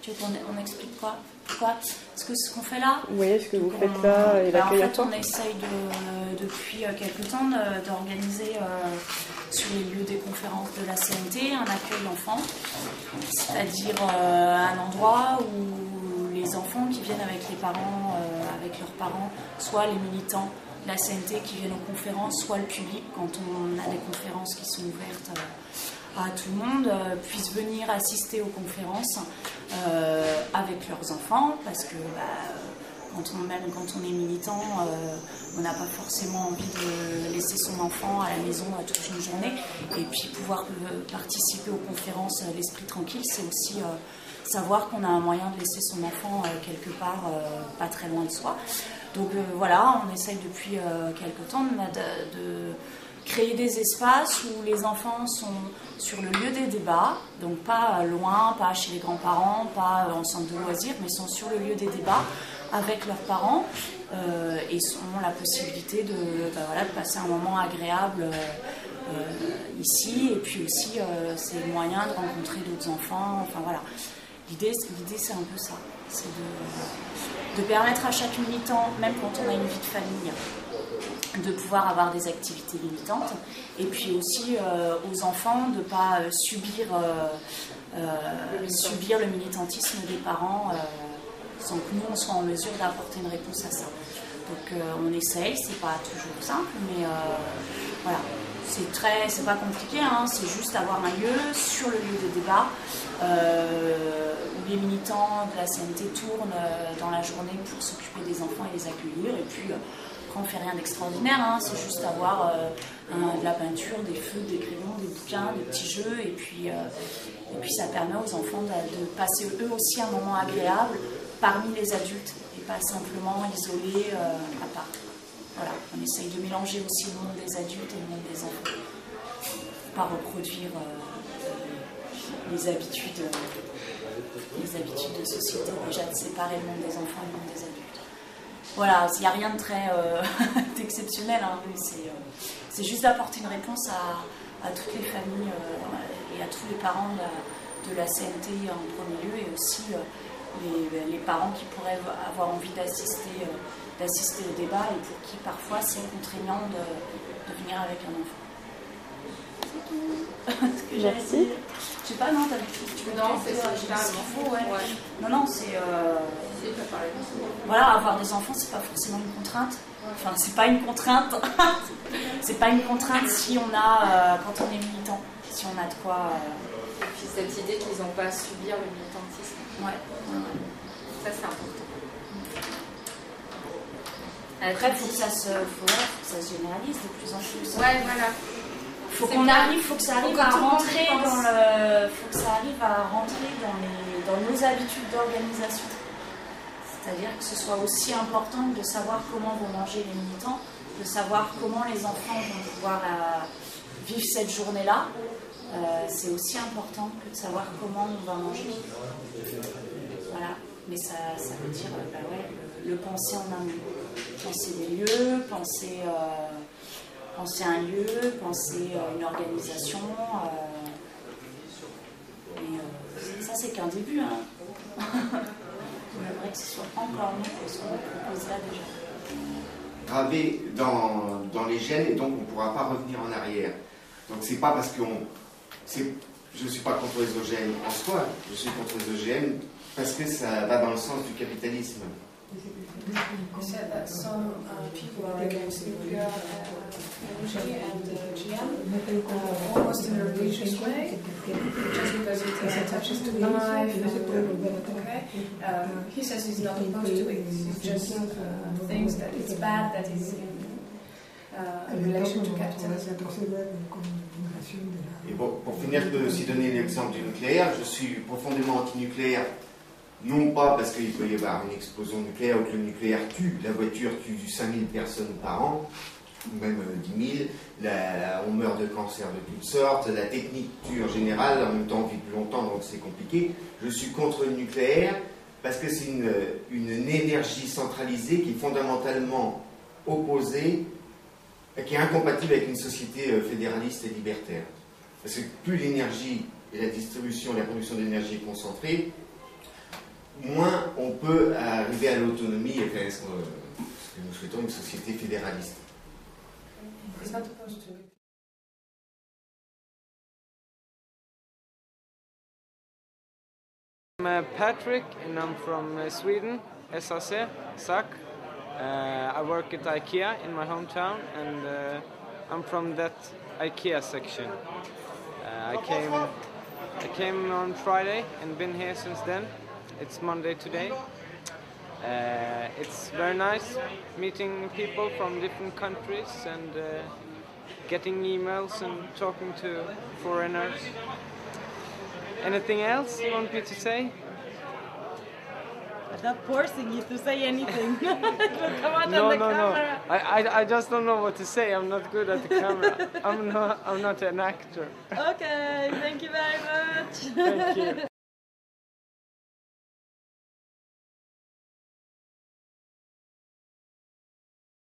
Tu veux qu'on explique quoi? Pourquoi? Parce que ce qu'on fait là... Oui, ce que vous faites là et l'accueil à on essaye depuis quelques temps d'organiser sur les lieux des conférences de la CNT un accueil d'enfants, c'est-à-dire un endroit où les enfants qui viennent avec leurs parents, soit les militants de la CNT qui viennent aux conférences, soit le public quand on a des conférences qui sont ouvertes à tout le monde, puissent venir assister aux conférences avec leurs enfants, parce que quand on est militant, on n'a pas forcément envie de laisser son enfant à la maison toute une journée, et puis pouvoir participer aux conférences l'esprit tranquille, c'est aussi savoir qu'on a un moyen de laisser son enfant quelque part pas très loin de soi. Donc voilà, on essaye depuis quelque temps de créer des espaces où les enfants sont sur le lieu des débats, donc pas loin, pas chez les grands-parents, pas en centre de loisirs, mais sont sur le lieu des débats avec leurs parents et ont la possibilité de passer un moment agréable ici, et puis aussi c'est le moyen de rencontrer d'autres enfants, enfin voilà. L'idée c'est un peu ça, c'est de permettre à chaque militant, même quand on a une vie de famille, de pouvoir avoir des activités militantes, et puis aussi aux enfants de ne pas subir le militantisme des parents sans que nous on soit en mesure d'apporter une réponse à ça. Donc on essaye, c'est pas toujours simple, mais voilà, c'est pas compliqué, hein, c'est juste avoir un lieu sur le lieu des débats où les militants de la CNT tournent dans la journée pour s'occuper des enfants et les accueillir, et puis on fait rien d'extraordinaire, hein, c'est juste avoir de la peinture, des feux, des crayons, des bouquins, des petits jeux, et puis ça permet aux enfants de passer eux aussi un moment agréable parmi les adultes et pas simplement isolés à part. Voilà, on essaye de mélanger aussi le monde des adultes et le monde des enfants, pas reproduire les habitudes de société, déjà de séparer le monde des enfants et le monde des adultes. Voilà, il n'y a rien de très d'exceptionnel, hein, c'est juste d'apporter une réponse à toutes les familles et à tous les parents de la CNT en premier lieu, et aussi les parents qui pourraient avoir envie d'assister au débat et pour qui parfois c'est contraignant de venir avec un enfant. Ce que merci. Je sais pas, non, tu veux non, c'est ça, ouais. Non, c'est... Voilà, avoir des enfants, c'est pas forcément une contrainte. Enfin, c'est pas une contrainte. C'est pas une contrainte si on a, quand on est militant, si on a de quoi... Et puis cette idée qu'ils n'ont pas à subir le militantisme. Ouais. Ça, c'est important. Après, il faut que ça se généralise de plus en plus. Ouais, voilà. Faut que ça arrive à rentrer dans nos habitudes d'organisation. C'est-à-dire que ce soit aussi important de savoir comment vont manger les militants, de savoir comment les enfants vont pouvoir vivre cette journée-là. C'est aussi important que de savoir comment on va manger. Voilà. Mais ça veut dire le penser en amont. Penser des lieux, penser un lieu, penser une organisation. Mais ça, c'est qu'un début. Hein. On aimerait que ce soit encore mieux que ce qu'on propose là déjà. Gravé dans les gènes, et donc on ne pourra pas revenir en arrière. Donc c'est pas parce je ne suis pas contre les OGM en soi, je suis contre les OGM parce que ça va dans le sens du capitalisme. You said that some people are against nuclear energy and GM almost in a religious way, just because it touches to life. He says he's not opposed to it. He just thinks that it's bad that it's in relation to capitalism. Et bon, pour finir, je peux aussi donner l'exemple du nucléaire. Je suis profondément anti-nucléaire. Non pas parce qu'il peut y avoir une explosion nucléaire ou que le nucléaire tue, la voiture tue 5000 personnes par an, ou même 10 000, on meurt de cancer de toutes sortes, la technique tue en général, en même temps on vit plus longtemps donc c'est compliqué. Je suis contre le nucléaire parce que c'est une énergie centralisée qui est fondamentalement opposée, qui est incompatible avec une société fédéraliste et libertaire. Parce que plus l'énergie et la distribution et la production d'énergie est concentrée, moins on peut arriver à l'autonomie et faire ce que nous souhaitons, une société fédéraliste. It's not supposed to. I'm Patrick and I'm from Sweden, SAC, SAC. I work at IKEA in my hometown and I'm from that IKEA section. I came on Friday and been here since then. It's Monday today. It's very nice meeting people from different countries and getting emails and talking to foreigners. Anything else you want me to say? I'm not forcing you to say anything. Come out No, on the no, camera. no. I just don't know what to say. I'm not good at the camera. I'm not an actor. Okay, thank you very much. Thank you.